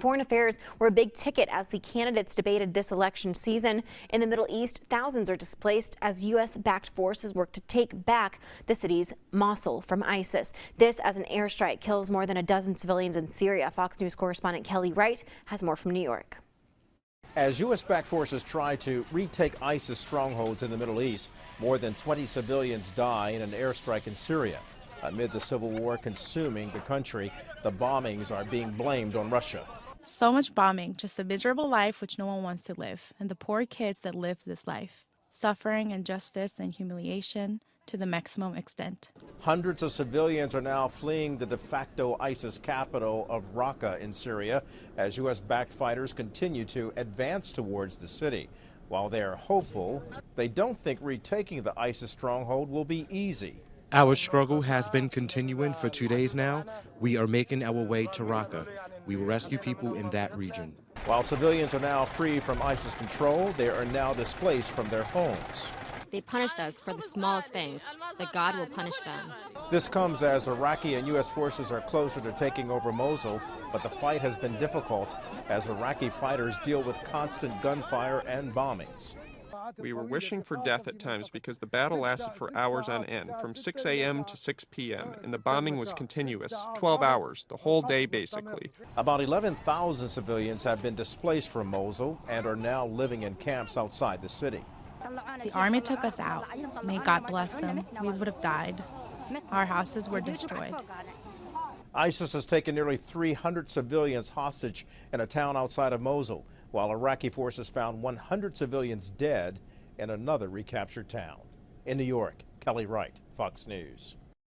Foreign affairs were a big ticket as the candidates debated this election season. In the Middle East, thousands are displaced as U.S.-backed forces work to take back the city's Mosul from ISIS. This as an airstrike kills more than a dozen civilians in Syria. Fox News correspondent Wright has more from New York. As U.S.-backed forces try to retake ISIS strongholds in the Middle East, more than 20 civilians die in an airstrike in Syria. Amid the civil war consuming the country, the bombings are being blamed on Russia. So much bombing, just a miserable life which no one wants to live, and the poor kids that live this life. Suffering, injustice, and humiliation to the maximum extent. Hundreds of civilians are now fleeing the de facto ISIS capital of Raqqa in Syria as U.S.-backed fighters continue to advance towards the city. While they are hopeful, they don't think retaking the ISIS stronghold will be easy. Our struggle has been continuing for 2 days now. We are making our way to Raqqa. We will rescue people in that region. While civilians are now free from ISIS control, they are now displaced from their homes. They punished us for the smallest things, but God will punish them. This comes as Iraqi and U.S. forces are closer to taking over Mosul, but the fight has been difficult as Iraqi fighters deal with constant gunfire and bombings. We were wishing for death at times because the battle lasted for hours on end, from 6 a.m. to 6 p.m., and the bombing was continuous, 12 hours, the whole day basically. About 11,000 civilians have been displaced from Mosul and are now living in camps outside the city. The army took us out. May God bless them. We would have died. Our houses were destroyed. ISIS has taken nearly 300 civilians hostage in a town outside of Mosul, while Iraqi forces found 100 civilians dead in another recaptured town. In New York, Wright, Fox News.